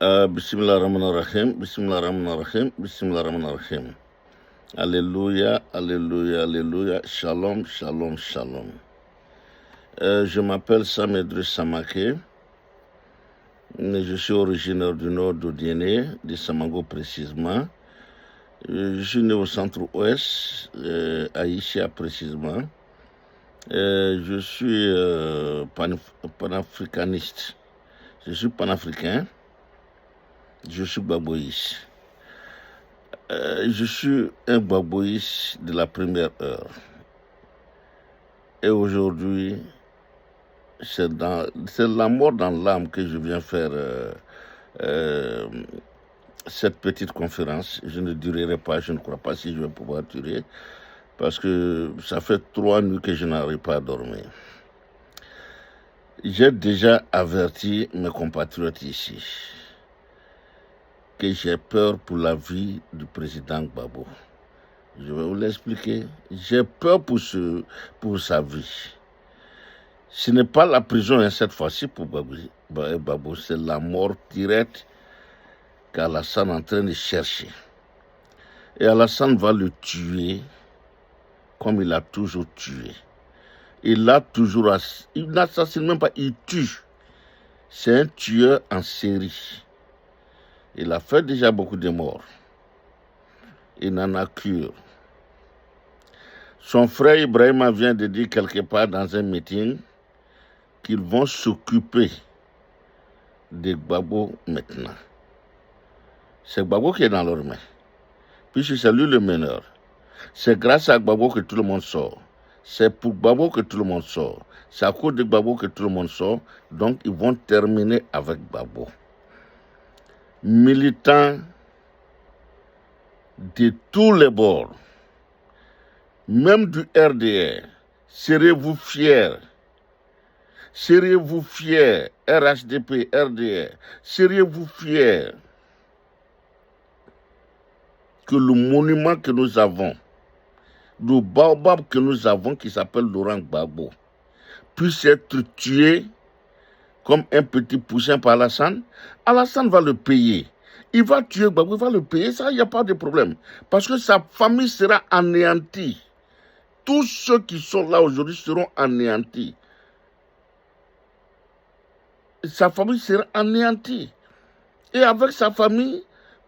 Bismillahirrahmanirrahim, Bismillahirrahmanirrahim, Bismillahirrahmanirrahim. Alléluia, Alléluia, Alléluia. Shalom, Shalom, Shalom. Je m'appelle Sam Idriss Samake. Je suis originaire du nord d'Odiéné, de Samango précisément. Je suis né au centre-ouest, à Isia précisément. Je suis panafricaniste. Je suis panafricain. Je suis baboïs. Je suis un baboïs de la première heure. Et aujourd'hui, c'est la mort dans l'âme que je viens faire cette petite conférence. Je ne durerai pas, je ne crois pas si je vais pouvoir durer, parce que ça fait 3 nuits que je n'arrive pas à dormir. J'ai déjà averti mes compatriotes ici que j'ai peur pour la vie du président Gbagbo. Je vais vous l'expliquer. J'ai peur pour sa vie. Ce n'est pas la prison cette fois-ci pour Gbagbo, c'est la mort directe qu'Alassane est en train de chercher. Et Alassane va le tuer comme il a toujours tué. Il n'assassine même pas, il tue. C'est un tueur en série. Il a fait déjà beaucoup de morts. Il n'en a cure. Son frère Ibrahima vient de dire quelque part dans un meeting qu'ils vont s'occuper de Gbagbo maintenant. C'est Gbagbo qui est dans leurs mains. Puisque c'est lui le meneur. C'est grâce à Gbagbo que tout le monde sort. C'est pour Gbagbo que tout le monde sort. C'est à cause de Gbagbo que tout le monde sort. Donc ils vont terminer avec Gbagbo. Militants de tous les bords, même du RDR, serez-vous fiers, RHDP, RDR, seriez-vous fiers que le monument que nous avons, le baobab que nous avons qui s'appelle Laurent Gbagbo, puisse être tué comme un petit poussin par Alassane? Alassane va le payer. Il va tuer Gbagbo, il va le payer, ça, il n'y a pas de problème. Parce que sa famille sera anéantie. Tous ceux qui sont là aujourd'hui seront anéantis. Sa famille sera anéantie. Et avec sa famille,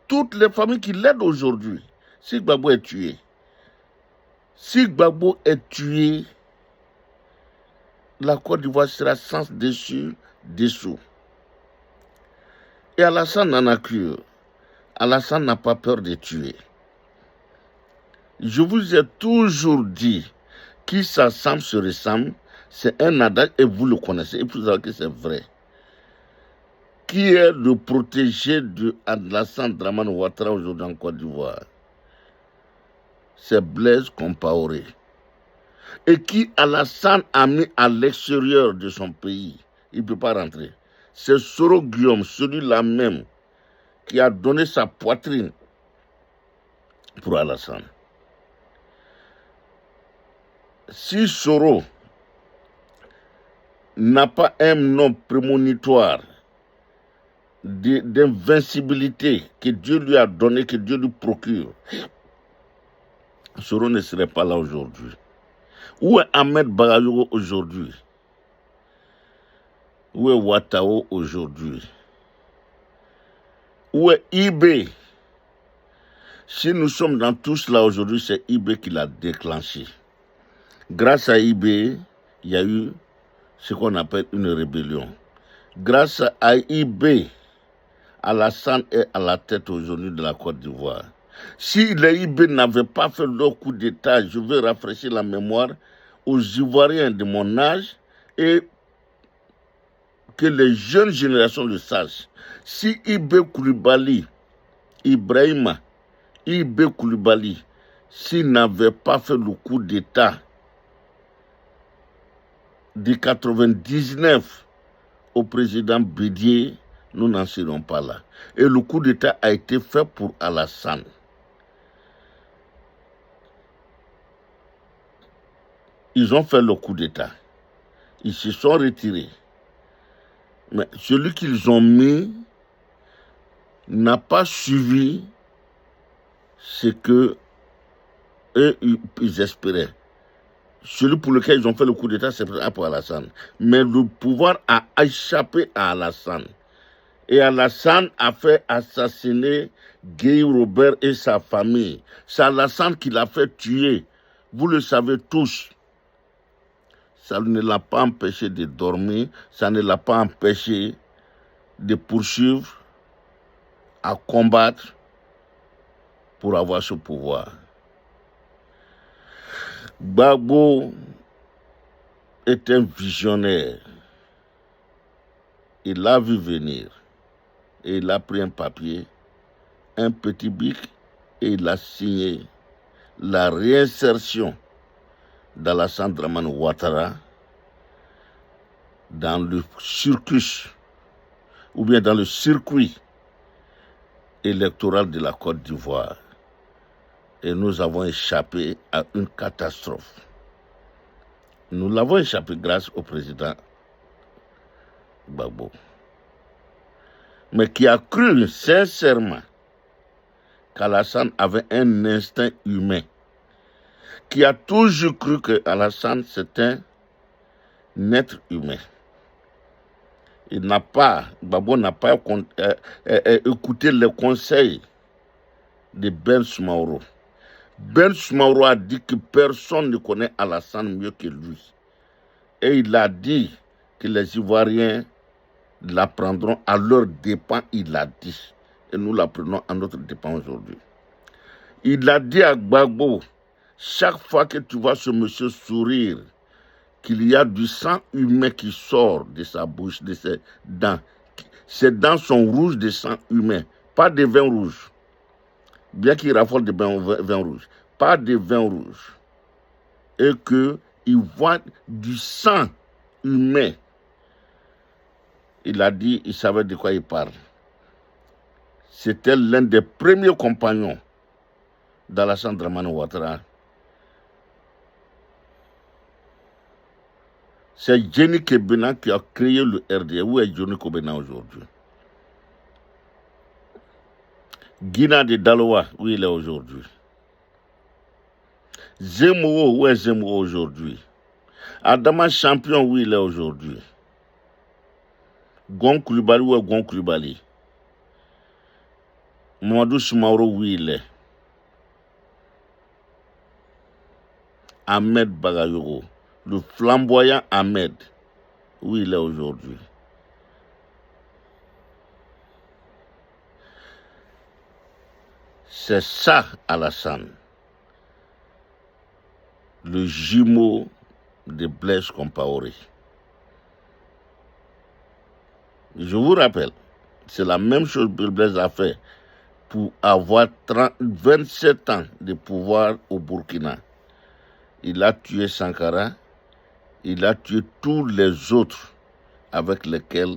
toutes les familles qui l'aident aujourd'hui, si Gbagbo est tué, la Côte d'Ivoire sera sans dessous. Et Alassane en a cru. Alassane n'a pas peur de tuer. Je vous ai toujours dit, qui s'assemble se ressemble, c'est un adage et vous le connaissez, et vous savez que c'est vrai. Qui est le protégé de Alassane Dramane Ouattara aujourd'hui en Côte d'Ivoire? C'est Blaise Compaoré. Et qui Alassane a mis à l'extérieur de son pays, il ne peut pas rentrer. C'est Soro Guillaume, celui-là même, qui a donné sa poitrine pour Alassane. Si Soro n'a pas un nom prémonitoire d'invincibilité que Dieu lui a donné, que Dieu lui procure, Soro ne serait pas là aujourd'hui. Où est Ahmed Bagayogo aujourd'hui? Où est Ouattao aujourd'hui? Où est IB? Si nous sommes dans tout cela aujourd'hui, c'est IB qui l'a déclenché. Grâce à IB, il y a eu ce qu'on appelle une rébellion. Grâce à IB, Alassane est à la tête aujourd'hui de la Côte d'Ivoire. Si les IB n'avaient pas fait leur coup d'État, je veux rafraîchir la mémoire aux Ivoiriens de mon âge et que les jeunes générations le sachent. Si Ibé Coulibaly, Ibrahima, Ibé Coulibaly, s'il n'avait pas fait le coup d'État de 99 au président Bédié, nous n'en serons pas là. Et le coup d'État a été fait pour Alassane. Ils ont fait le coup d'État. Ils se sont retirés. Mais celui qu'ils ont mis n'a pas suivi ce que eux, ils espéraient. Celui pour lequel ils ont fait le coup d'État, c'est pour Alassane. Mais le pouvoir a échappé à Alassane. Et Alassane a fait assassiner Guy Robert et sa famille. C'est Alassane qui l'a fait tuer. Vous le savez tous. Ça ne l'a pas empêché de dormir. Ça ne l'a pas empêché de poursuivre, à combattre pour avoir ce pouvoir. Gbagbo est un visionnaire. Il l'a vu venir. Et il a pris un papier, un petit bic, et il a signé la réinsertion d'Alassane Dramane Ouattara dans le circuit, ou bien dans le circuit électoral de la Côte d'Ivoire. Et nous avons échappé à une catastrophe. Nous l'avons échappé grâce au président Gbagbo. Mais qui a cru sincèrement qu'Alassane avait un instinct humain, qui a toujours cru que Alassane c'est un être humain. Gbagbo n'a pas écouté les conseils de Ben Soumaoro. Ben Soumaoro a dit que personne ne connaît Alassane mieux que lui. Et il a dit que les Ivoiriens l'apprendront à leur dépens, il l'a dit. Et nous l'apprenons à notre dépens aujourd'hui. Il a dit à Gbagbo, chaque fois que tu vois ce monsieur sourire, qu'il y a du sang humain qui sort de sa bouche, de ses dents. Ses dents sont rouges de sang humain, pas de vin rouge. Bien qu'il raffole de vin rouge, pas de vin rouge. Et qu'il voit du sang humain. Il a dit, il savait de quoi il parle. C'était l'un des premiers compagnons d'Alassane Dramane Ouattara. C'est Jenny Kebena qui a créé le RDA. Où est Johnny Kebena aujourd'hui? Guina de Daloa, où il est aujourd'hui? Zemmour, où est Zemmour aujourd'hui? Adama Champion, où il est aujourd'hui? Gon Koulibaly, où est Gon Koulibaly? Mamadou Soumaoro, où il est? Ahmed Bagayoko, le flamboyant Ahmed, où il est aujourd'hui? C'est ça, Alassane, le jumeau de Blaise Compaoré. Je vous rappelle, c'est la même chose que Blaise a fait pour avoir 27 ans de pouvoir au Burkina. Il a tué Sankara, il a tué tous les autres avec lesquels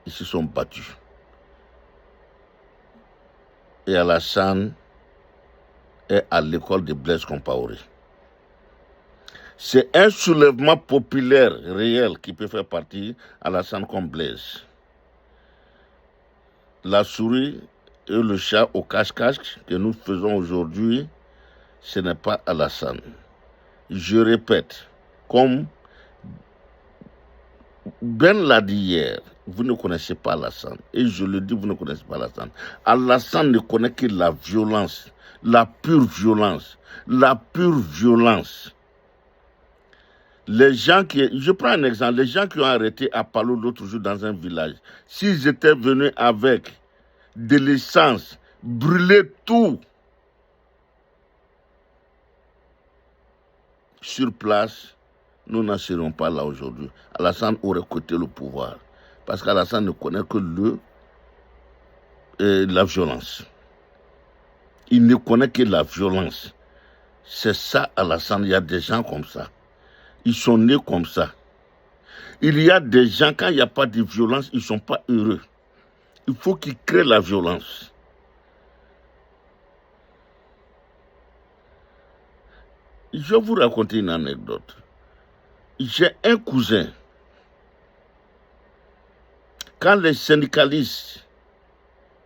ils se sont battus. Et Alassane est à l'école de Blaise Compaoré. C'est un soulèvement populaire réel qui peut faire partie Alassane comme Blaise. La souris et le chat au cache-cache que nous faisons aujourd'hui, ce n'est pas Alassane. Je répète, comme Ben l'a dit hier, vous ne connaissez pas Alassane. Et je le dis, vous ne connaissez pas Alassane. Alassane ne connaît que la violence, la pure violence, la pure violence. Les gens je prends un exemple, les gens qui ont arrêté à Palo l'autre jour dans un village, s'ils étaient venus avec de l'essence, brûler tout sur place, nous n'en serons pas là aujourd'hui. Alassane aurait coûté le pouvoir. Parce qu'Alassane ne connaît que la violence. Il ne connaît que la violence. C'est ça, Alassane. Il y a des gens comme ça. Ils sont nés comme ça. Il y a des gens, quand il n'y a pas de violence, ils ne sont pas heureux. Il faut qu'ils créent la violence. Je vais vous raconter une anecdote. J'ai un cousin. Quand les syndicalistes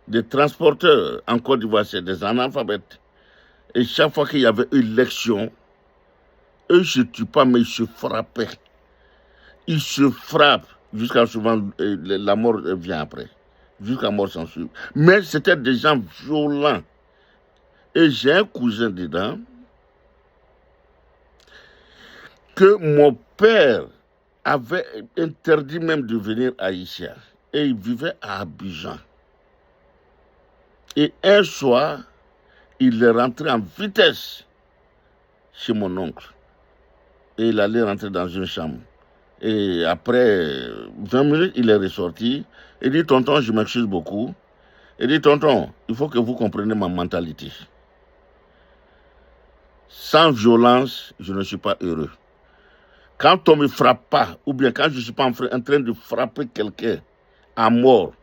des transporteurs en Côte d'Ivoire, c'est des analphabètes. Et chaque fois qu'il y avait élection, eux ne se tuent pas, mais ils se frappaient. Ils se frappent jusqu'à souvent la mort vient après. Jusqu'à mort s'en suit. Mais c'était des gens violents. Et j'ai un cousin dedans que mon père avait interdit même de venir à Isia. Et il vivait à Abidjan. Et un soir, il est rentré en vitesse chez mon oncle. Et il allait rentrer dans une chambre. Et après 20 minutes, il est ressorti. Il dit, tonton, je m'excuse beaucoup. Il dit, tonton, il faut que vous compreniez ma mentalité. Sans violence, je ne suis pas heureux. Quand on ne me frappe pas, ou bien quand je ne suis pas en train de frapper quelqu'un à mort,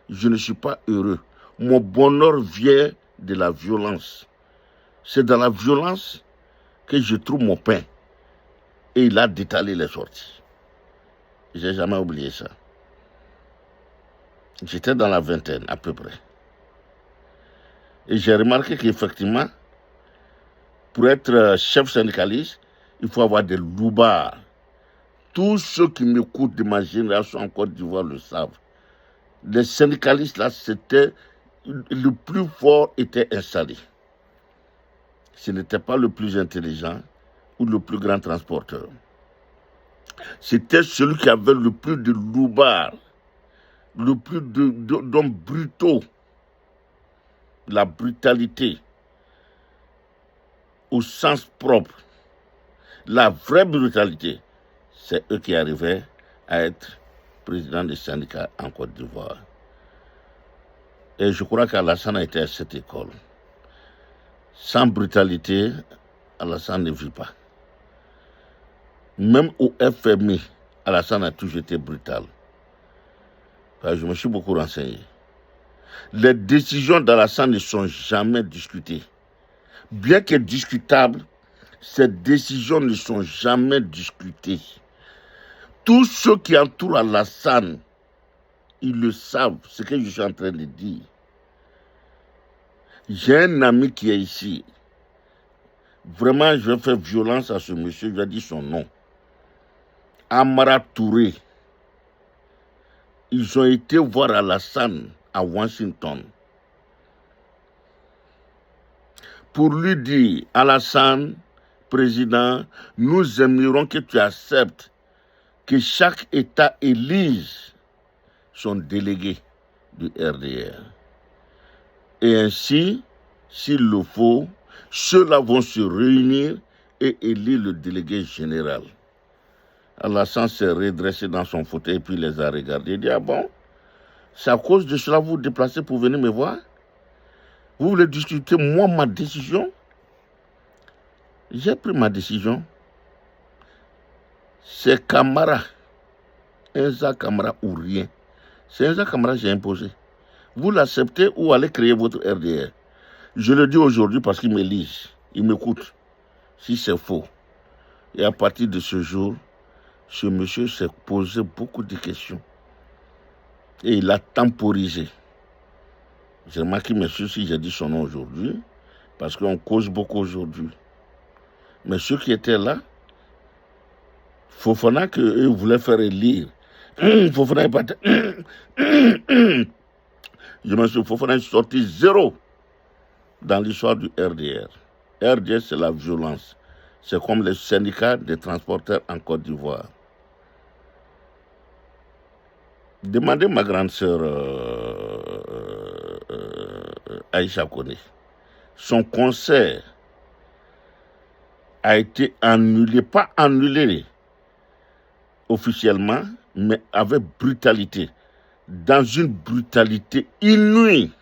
je ne suis pas heureux. Mon bonheur vient de la violence. C'est dans la violence que je trouve mon pain. Et il a détalé les sorties. Je n'ai jamais oublié ça. J'étais dans la vingtaine à peu près. Et j'ai remarqué qu'effectivement, pour être chef syndicaliste, il faut avoir des loupards. Tous ceux qui m'écoutent de ma génération en Côte d'Ivoire le savent. Les syndicalistes, là, c'était le plus fort était installé. Ce n'était pas le plus intelligent ou le plus grand transporteur. C'était celui qui avait le plus de loupards, le plus d'hommes brutaux, la brutalité au sens propre, la vraie brutalité. C'est eux qui arrivaient à être président des syndicats en Côte d'Ivoire. Et je crois qu'Alassane a été à cette école. Sans brutalité, Alassane ne vit pas. Même au FMI, Alassane a toujours été brutal. Je me suis beaucoup renseigné. Les décisions d'Alassane ne sont jamais discutées. Bien que discutables, ces décisions ne sont jamais discutées. Tous ceux qui entourent Alassane, ils le savent, ce que je suis en train de dire. J'ai un ami qui est ici. Vraiment, je vais faire violence à ce monsieur, je vais dire son nom. Amara Touré. Ils ont été voir Alassane à Washington pour lui dire, Alassane, président, nous aimerions que tu acceptes que chaque État élise son délégué du RDR. Et ainsi, s'il le faut, ceux-là vont se réunir et élire le délégué général. Alassane s'est redressé dans son fauteuil et puis les a regardés. Il dit, ah bon, c'est à cause de cela que vous vous déplacez pour venir me voir? Vous voulez discuter, moi, ma décision? J'ai pris ma décision. C'est Camara, Enza Camara ou rien. C'est Enza Camara que j'ai imposé. Vous l'acceptez ou allez créer votre RDR. Je le dis aujourd'hui parce qu'il me lit, il m'écoute. Si c'est faux. Et à partir de ce jour, ce monsieur s'est posé beaucoup de questions. Et il a temporisé. J'ai remarqué, monsieur, si j'ai dit son nom aujourd'hui, parce qu'on cause beaucoup aujourd'hui. Mais ceux qui étaient là, Fofana, qu'eux voulaient faire élire. Fofana est parti. Je me suis Fofana est sorti zéro dans l'histoire du RDR. RDR, c'est la violence. C'est comme les syndicats des transporteurs en Côte d'Ivoire. Demandez ma grande sœur Aïcha Kone. Son concert a été annulé, pas annulé officiellement, mais avec brutalité, dans une brutalité inouïe.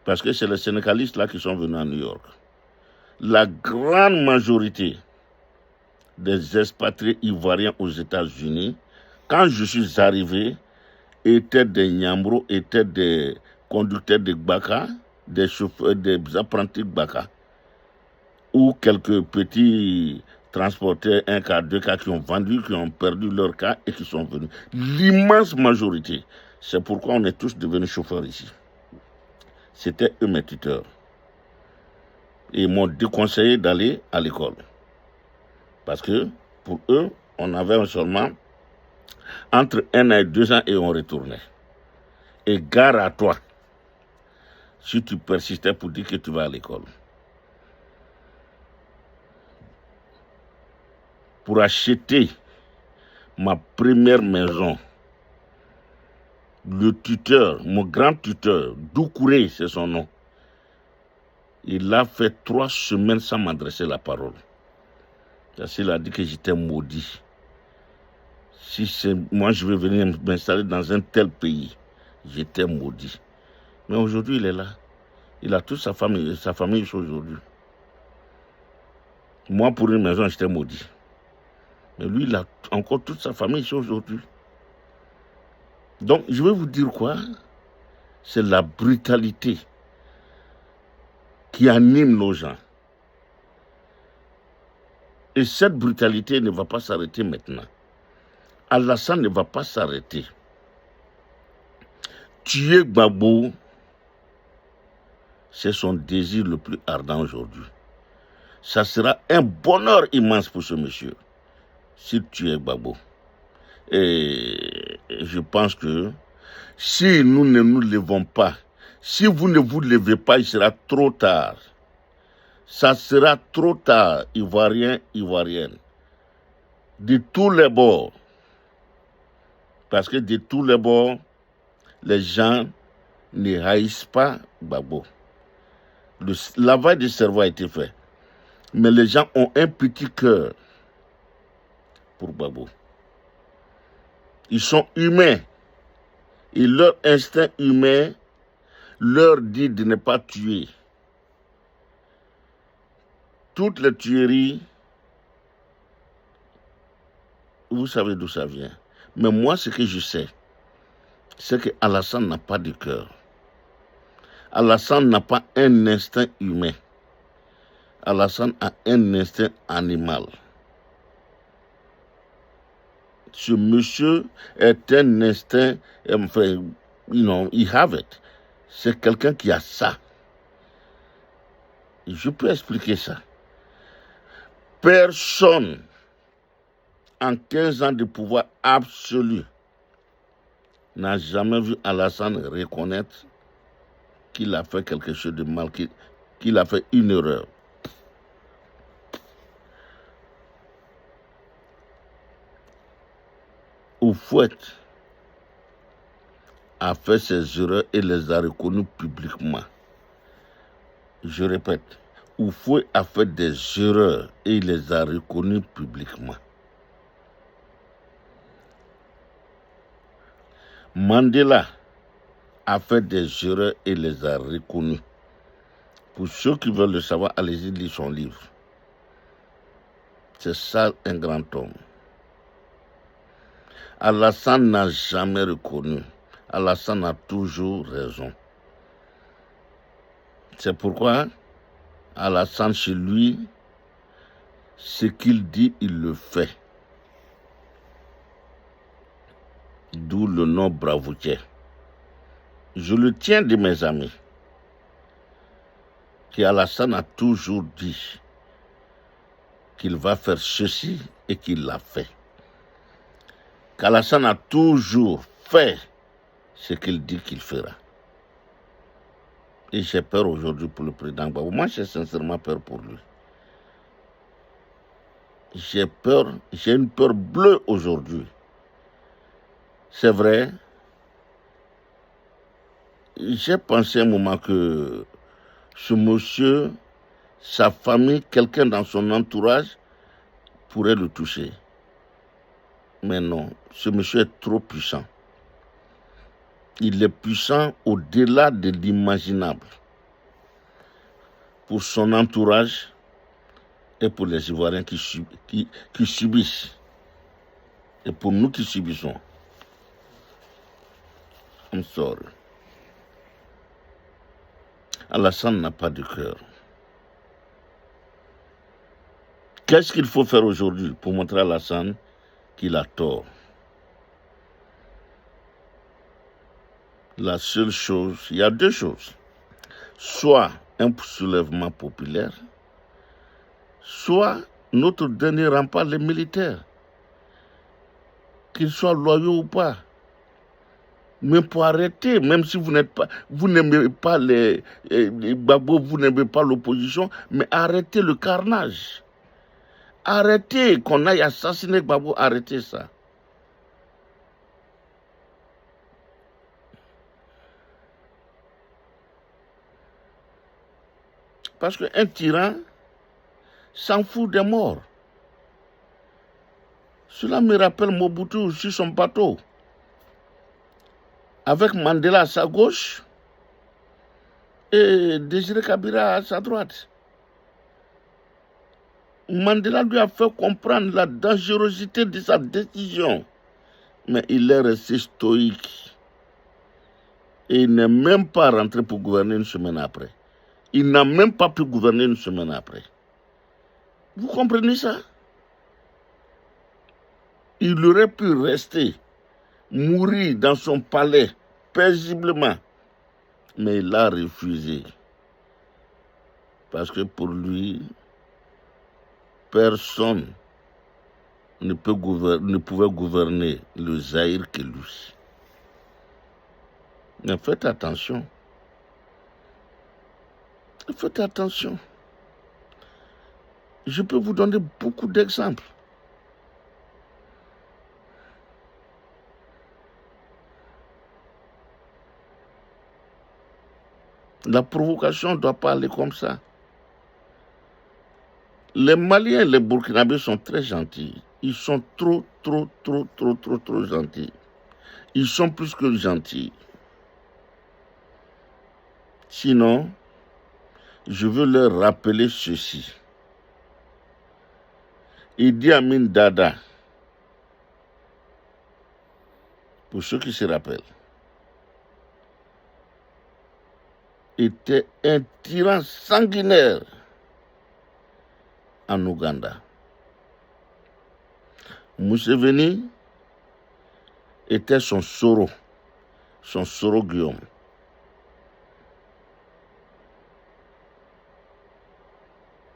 Parce que c'est les syndicalistes là qui sont venus à New York. La grande majorité des expatriés ivoiriens aux États-Unis, quand je suis arrivé, étaient des Nyambro, étaient des conducteurs de Gbaka, des chauffeurs, des apprentis Gbaka, ou quelques petits transporteurs, 1 cas, 2 cas, qui ont vendu, qui ont perdu leur cas et qui sont venus. L'immense majorité, C'est pourquoi on est tous devenus chauffeurs ici. C'était eux mes tuteurs. Et ils m'ont déconseillé d'aller à l'école. Parce que pour eux, on avait seulement entre 1 an et 2 ans et on retournait. Et gare à toi si tu persistais pour dire que tu vas à l'école. Pour acheter ma première maison, le tuteur, mon grand tuteur, Doucouré, c'est son nom, il a fait 3 semaines sans m'adresser la parole. Parce qu'il a dit que j'étais maudit. Si c'est moi, je vais venir m'installer dans un tel pays, j'étais maudit. Mais aujourd'hui, il est là. Il a toute sa famille ici aujourd'hui. Moi, pour une maison, j'étais maudit. Mais lui, il a encore toute sa famille ici aujourd'hui. Donc, je vais vous dire quoi? C'est la brutalité qui anime nos gens. Et cette brutalité ne va pas s'arrêter maintenant. Alassane ne va pas s'arrêter. Tuer Gbagbo, c'est son désir le plus ardent aujourd'hui. Ça sera un bonheur immense pour ce monsieur, s'il tue Gbagbo. Et je pense que si nous ne nous levons pas, si vous ne vous levez pas, il sera trop tard. Ça sera trop tard, Ivoiriens, Ivoiriennes. De tous les bords. Parce que de tous les bords, les gens ne haïssent pas Gbagbo. Le lavage du cerveau a été fait. Mais les gens ont un petit cœur pour Gbagbo. Ils sont humains. Et leur instinct humain leur dit de ne pas tuer. Toutes les tueries, vous savez d'où ça vient. Mais moi, ce que je sais, c'est que Alassane n'a pas de cœur. Alassane n'a pas un instinct humain. Alassane a un instinct animal. Ce monsieur est un instinct, enfin, he have it. C'est quelqu'un qui a ça. Et je peux expliquer ça. Personne, en 15 ans de pouvoir absolu, n'a jamais vu Alassane reconnaître qu'il a fait quelque chose de mal, qu'il a fait une erreur. Oufouette a fait ses erreurs et les a reconnues publiquement. Je répète, Oufouette a fait des erreurs et il les a reconnues publiquement. Mandela a fait des erreurs et les a reconnues. Pour ceux qui veulent le savoir, allez-y lire son livre. C'est ça un grand homme. Alassane n'a jamais reconnu. Alassane a toujours raison. C'est pourquoi Alassane, chez lui, ce qu'il dit, il le fait. D'où le nom Bravoutier. Je le tiens de mes amis. Qu'Alassane a toujours dit qu'il va faire ceci et qu'il l'a fait. Qu'Alassane a toujours fait ce qu'il dit qu'il fera. Et j'ai peur aujourd'hui pour le président Gbagbo. Moi, j'ai sincèrement peur pour lui. J'ai peur, j'ai une peur bleue aujourd'hui. C'est vrai, j'ai pensé un moment que ce monsieur, sa famille, quelqu'un dans son entourage pourrait le toucher. Mais non, ce monsieur est trop puissant. Il est puissant au-delà de l'imaginable. Pour son entourage et pour les Ivoiriens qui subissent. Et pour nous qui subissons. I'm sorry. Alassane n'a pas de cœur. Qu'est-ce qu'il faut faire aujourd'hui pour montrer à Alassane qu'il a tort? La seule chose, il y a deux choses. Soit un soulèvement populaire, soit notre dernier rempart, les militaires, qu'ils soient loyaux ou pas. Mais pour arrêter, même si vous n'aimez pas les Gbagbo, vous n'aimez pas l'opposition, mais arrêtez le carnage. Arrêtez qu'on aille assassiner Gbagbo, arrêtez ça. Parce qu'un tyran s'en fout des morts. Cela me rappelle Mobutu sur son bateau. Avec Mandela à sa gauche et Désiré Kabila à sa droite. Mandela lui a fait comprendre la dangerosité de sa décision. Mais il est resté stoïque. Et il n'est même pas rentré pour gouverner une semaine après. Il n'a même pas pu gouverner une semaine après. Vous comprenez ça? Il aurait pu rester, mourir dans son palais, paisiblement. Mais il a refusé. Parce que pour lui, personne ne pouvait gouverner le Zaïre que lui. Mais faites attention. Faites attention. Je peux vous donner beaucoup d'exemples. La provocation ne doit pas aller comme ça. Les Maliens et les Burkinabés sont très gentils. Ils sont trop gentils. Ils sont plus que gentils. Sinon, je veux leur rappeler ceci. Idi Amin Dada, pour ceux qui se rappellent, était un tyran sanguinaire en Ouganda. Museveni était son Soro Guillaume.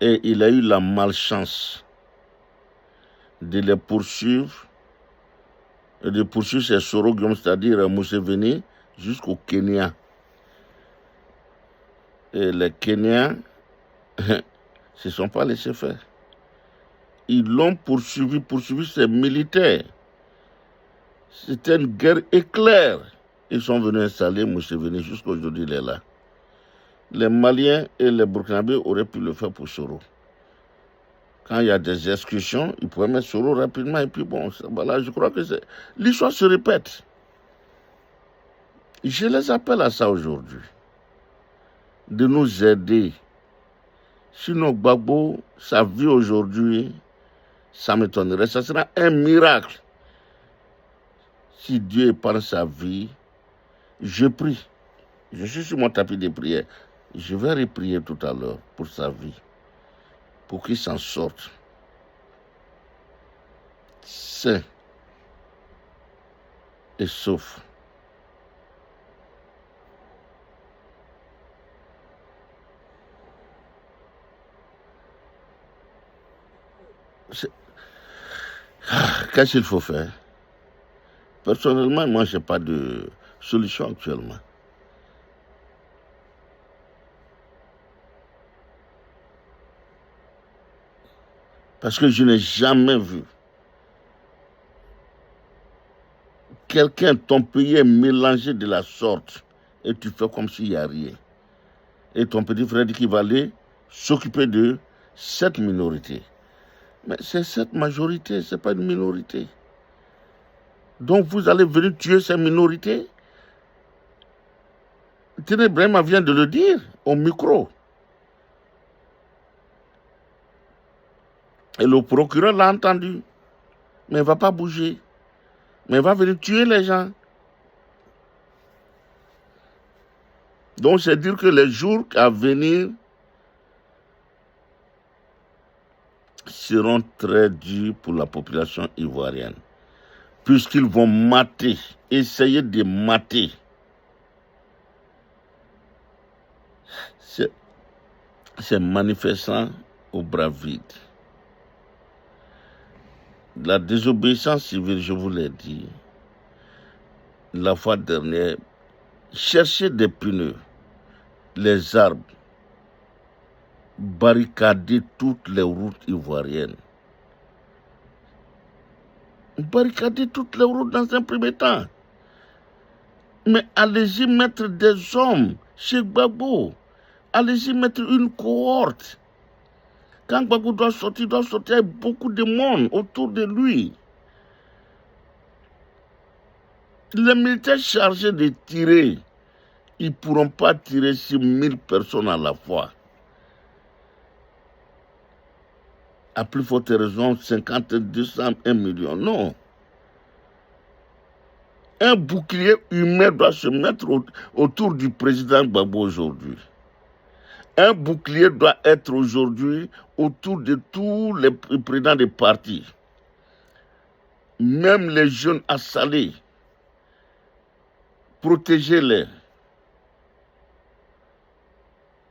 Et il a eu la malchance de les poursuivre, et de poursuivre ses Soro Guillaume, c'est-à-dire Museveni, jusqu'au Kenya. Et les Kenyans ne se sont pas laissés faire. Ils l'ont poursuivi ses militaires. C'était une guerre éclair. Ils sont venus installer Museveni, jusqu'à aujourd'hui il est là. Les Maliens et les Burkinabés auraient pu le faire pour Soro. Quand il y a des excursions, ils pouvaient mettre Soro rapidement et puis bon, voilà, je crois que l'histoire se répète. Je les appelle à ça aujourd'hui, de nous aider. Sinon, Gbagbo, sa vie aujourd'hui, ça m'étonnerait. Ça sera un miracle. Si Dieu épargne sa vie, je prie. Je suis sur mon tapis de prière. Je vais reprier tout à l'heure pour sa vie, pour qu'il s'en sorte sain et sauf. Qu'est-ce qu'il faut faire? Personnellement, moi, je n'ai pas de solution actuellement. Parce que je n'ai jamais vu quelqu'un, ton pays est mélangé de la sorte et tu fais comme s'il n'y a rien. Et ton petit frère dit qu'il va aller s'occuper de cette minorité. Mais c'est cette majorité, ce n'est pas une minorité. Donc vous allez venir tuer ces minorités? Tenez, Brahma vient de le dire au micro. Et le procureur l'a entendu. Mais il ne va pas bouger. Mais il va venir tuer les gens. Donc c'est dire que les jours à venir seront très durs pour la population ivoirienne. Puisqu'ils vont mater, essayer de mater ces manifestants au bras vide. La désobéissance civile, je vous l'ai dit, la fois dernière, chercher des pneus, les arbres, barricader toutes les routes ivoiriennes. Barricader toutes les routes dans un premier temps. Mais allez-y mettre des hommes chez Gbagbo. Allez-y mettre une cohorte. Quand Gbagbo doit sortir avec beaucoup de monde autour de lui. Les militaires chargés de tirer, ils ne pourront pas tirer sur 1000 personnes à la fois. À plus forte raison, 50, 200, 1 million. Non. Un bouclier humain doit se mettre autour du président Gbagbo aujourd'hui. Un bouclier doit être aujourd'hui autour de tous les présidents des partis. Même les jeunes assalés. Protégez-les.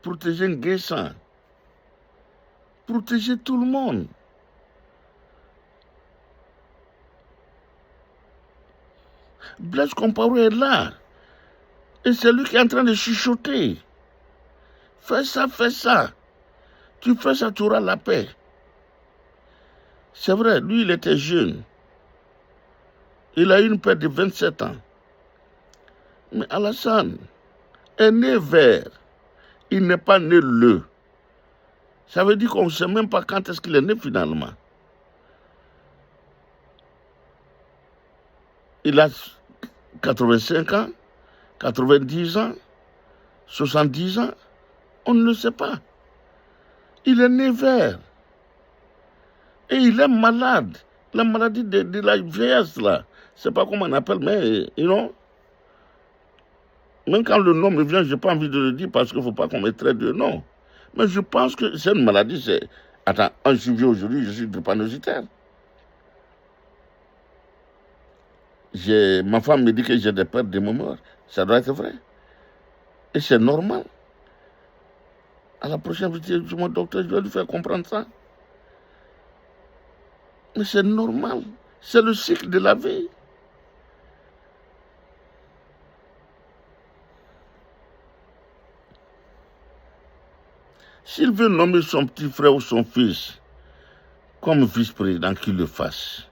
Protégez Nguessan. Protégez tout le monde. Blaise Compaoré est là. Et c'est lui qui est en train de chuchoter. Fais ça, fais ça. Tu fais ça, tu auras la paix. C'est vrai, lui, il était jeune. Il a eu une paix de 27 ans. Mais Alassane est né vert. Il n'est pas né le. Ça veut dire qu'on ne sait même pas quand est-ce qu'il est né finalement. Il a 85 ans, 90 ans, 70 ans. On ne le sait pas. Il est né vert. Et il est malade. La maladie de la vieillesse, là. Je ne sais pas comment on appelle, mais, même quand le nom me vient, je n'ai pas envie de le dire parce qu'il ne faut pas qu'on me traite de nom. Mais je pense que c'est une maladie, c'est... Attends, je suis vieux aujourd'hui, je suis drépanocytaire. Ma femme me dit que j'ai des pertes de mémoire. Ça doit être vrai. Et c'est normal. À la prochaine visite, mon docteur, je vais lui faire comprendre ça. Mais c'est normal. C'est le cycle de la vie. S'il veut nommer son petit frère ou son fils comme vice-président, qu'il le fasse.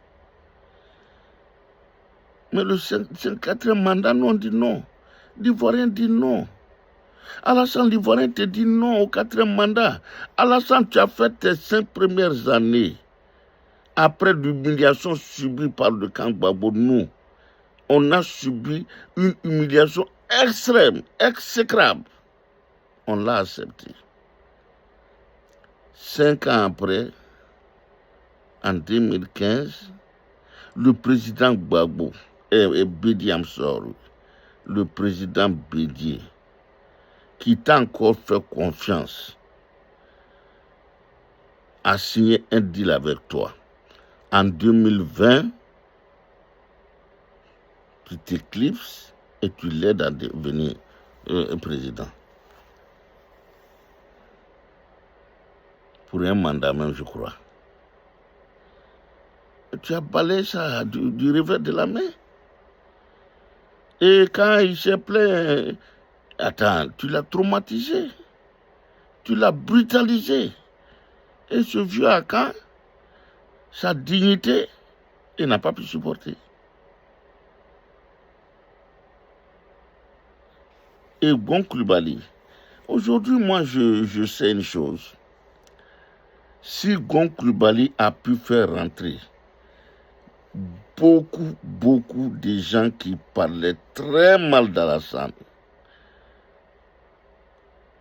Mais le 54e mandat, nous on dit non. L'Ivoirien dit non. Alassane, l'Ivoirien te dit non au 4e mandat. Alassane, tu as fait tes 5 premières années. Après l'humiliation subie par le camp Gbagbo, nous, on a subi une humiliation extrême, exécrable. On l'a accepté. 5 ans après, en 2015, le président Gbagbo, et Bédié Amsor, le président Bédié, qui t'a encore fait confiance, a signé un deal avec toi. En 2020, tu t'éclipses et tu l'aides à devenir président. Pour un mandat même, je crois. Tu as balayé ça du revers de la main. Et quand il s'est plaint, attends, tu l'as traumatisé. Tu l'as brutalisé. Et ce vieux Akan, sa dignité, il n'a pas pu supporter. Et Gon Coulibaly, aujourd'hui, moi, je sais une chose. Si Gon Coulibaly a pu faire rentrer beaucoup de gens qui parlaient très mal d'Alassane,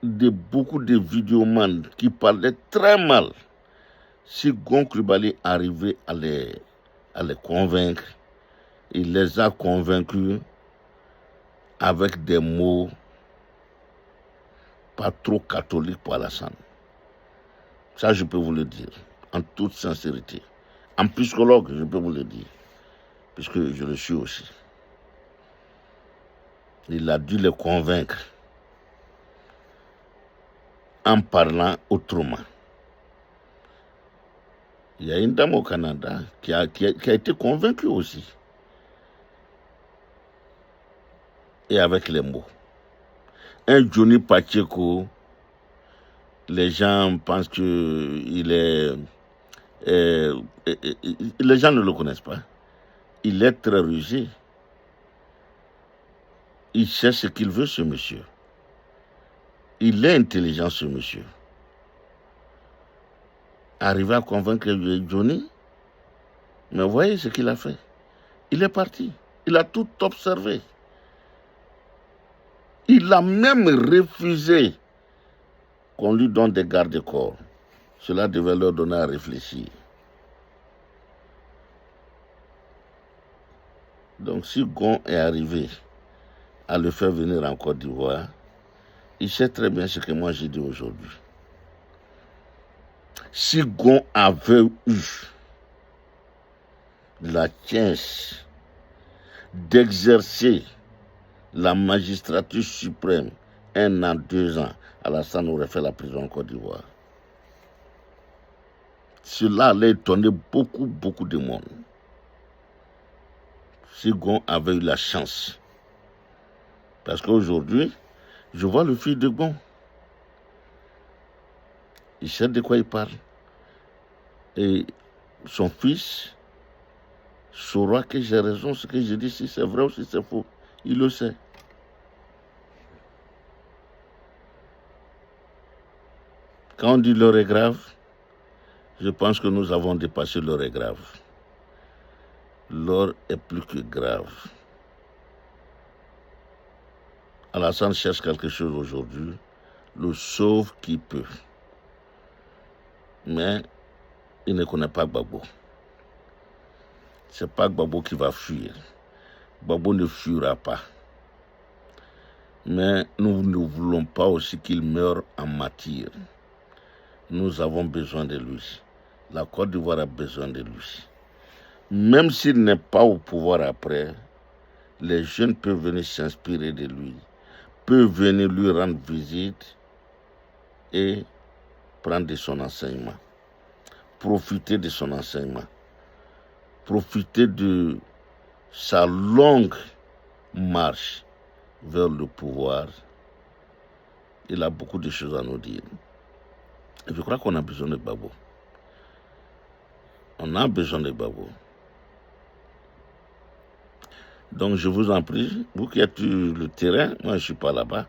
beaucoup de vidéomans qui parlaient très mal, si Gon Coulibaly arrivait à les convaincre, il les a convaincus avec des mots pas trop catholiques pour Alassane. Ça, je peux vous le dire, en toute sincérité. En psychologue, je peux vous le dire, puisque je le suis aussi. Il a dû les convaincre. en parlant autrement. Il y a une dame au Canada qui a été convaincue aussi. Et avec les mots. Un Johnny Pacheco, les gens pensent qu'il est... les gens ne le connaissent pas. Il est très rusé. Il sait ce qu'il veut, ce monsieur. Il est intelligent, ce monsieur. Arriver à convaincre Johnny, mais voyez ce qu'il a fait. Il est parti. Il a tout observé. Il a même refusé qu'on lui donne des gardes-corps. Cela devait leur donner à réfléchir. Donc si Gon est arrivé à le faire venir en Côte d'Ivoire, il sait très bien ce que moi j'ai dit aujourd'hui. Si Gon avait eu la chance d'exercer la magistrature suprême 1 an, 2 ans, Alassane aurait fait la prison en Côte d'Ivoire. Cela allait étonner beaucoup de monde. Si Gon avait eu la chance. Parce qu'aujourd'hui, je vois le fils de Gon. Il sait de quoi il parle. Et son fils saura que j'ai raison, ce que je dis, si c'est vrai ou si c'est faux. Il le sait. Quand on dit l'heure est grave, je pense que nous avons dépassé l'heure est grave. L'heure est plus que grave. Alassane cherche quelque chose aujourd'hui, le sauve qui peut. Mais il ne connaît pas Gbagbo. C'est pas Gbagbo qui va fuir. Gbagbo ne fuira pas. Mais nous ne voulons pas aussi qu'il meure en martyr. Nous avons besoin de lui. La Côte d'Ivoire a besoin de lui. Même s'il n'est pas au pouvoir après, les jeunes peuvent venir s'inspirer de lui, peuvent venir lui rendre visite et prendre de son enseignement, profiter de son enseignement, profiter de sa longue marche vers le pouvoir. Il a beaucoup de choses à nous dire. Et je crois qu'on a besoin de Gbagbo. On a besoin de Gbagbo. Donc je vous en prie, vous qui êtes sur le terrain, moi je ne suis pas là-bas.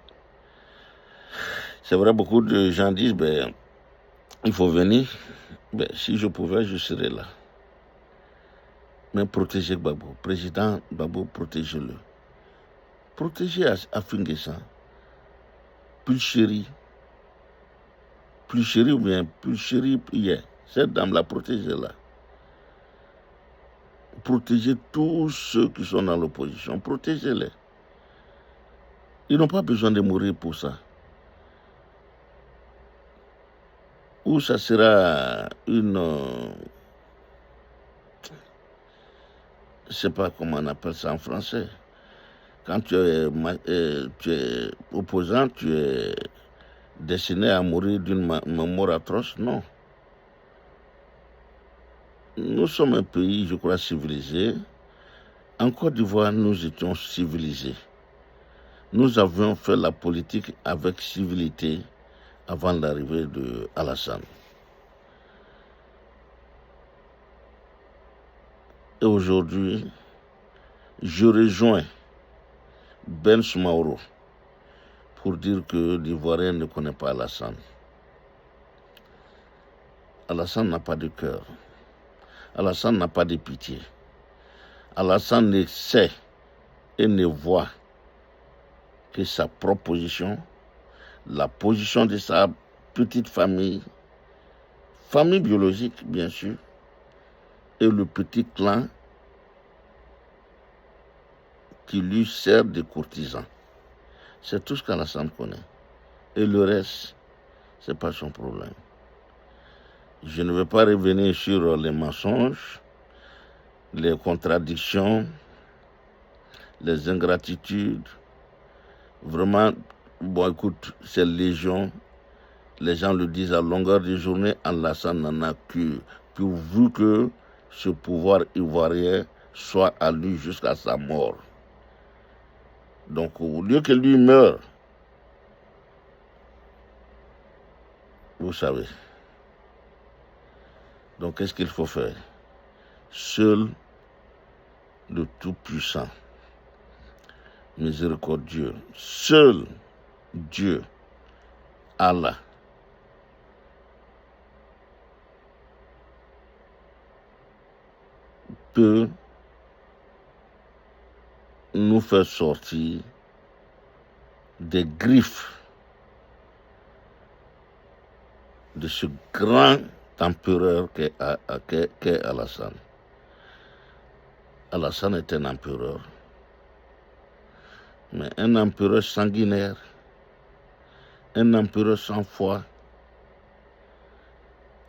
C'est vrai, beaucoup de gens disent, il faut venir. Si je pouvais, je serais là. Mais protégez Gbagbo. Président Gbagbo, protégez-le. Protégez Afingessa. Plus chérie ou bien plus chérie hier. Cette dame-là, protégez-la. Protégez tous ceux qui sont dans l'opposition. Protégez-les. Ils n'ont pas besoin de mourir pour ça. Ou ça sera une... je ne sais pas comment on appelle ça en français. Quand tu es opposant, tu es destiné à mourir d'une mort atroce. Non. Nous sommes un pays, je crois, civilisé. En Côte d'Ivoire, nous étions civilisés. Nous avions fait la politique avec civilité avant l'arrivée de Alassane. Et aujourd'hui, je rejoins Ben Soumaoro pour dire que l'Ivoirien ne connaît pas Alassane. Alassane n'a pas de cœur. Alassane n'a pas de pitié. Alassane ne sait et ne voit que sa propre position, la position de sa petite famille biologique bien sûr, et le petit clan qui lui sert de courtisan. C'est tout ce qu'Alassane connaît. Et le reste, ce n'est pas son problème. Je ne vais pas revenir sur les mensonges, les contradictions, les ingratitudes. Vraiment, bon, écoute, c'est légion. Les gens le disent à longueur de journée, Alassane n'en a cure, pourvu que ce pouvoir ivoirien soit à lui jusqu'à sa mort. Donc, au lieu que lui meure, vous savez. Donc, qu'est-ce qu'il faut faire? Seul le Tout-Puissant, miséricordieux, seul Dieu, Allah, peut nous faire sortir des griffes de ce grand empereur qu'est Alassane. Alassane est un empereur, mais un empereur sanguinaire, un empereur sans foi,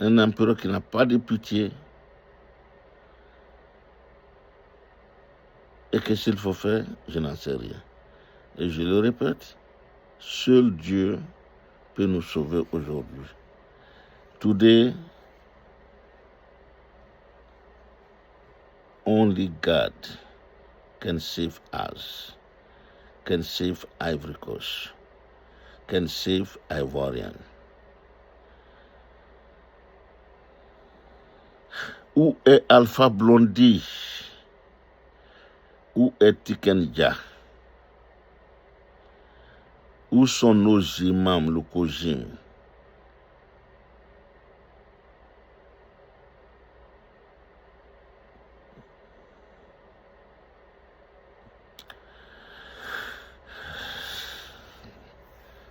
un empereur qui n'a pas de pitié. Et qu'est-ce qu'il faut faire? Je n'en sais rien. Et je le répète, seul Dieu peut nous sauver aujourd'hui. Today, only God can save us, can save Ivory Coast, can save Ivorian. Où est Alpha Blondy? Où est Tikenja? Où sont nos imams, le Kojim?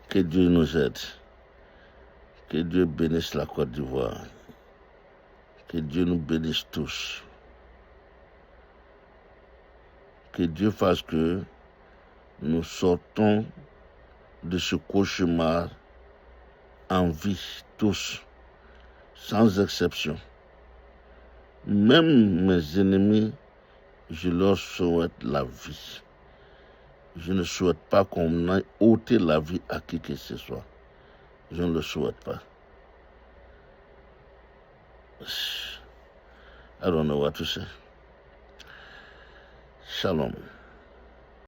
Que Dieu nous aide. Que Dieu bénisse la Côte d'Ivoire. Que Dieu nous bénisse tous. Que Dieu fasse que nous sortons de ce cauchemar en vie, tous, sans exception. Même mes ennemis, je leur souhaite la vie. Je ne souhaite pas qu'on aille ôter la vie à qui que ce soit. Je ne le souhaite pas. I don't know what to say. Shalom.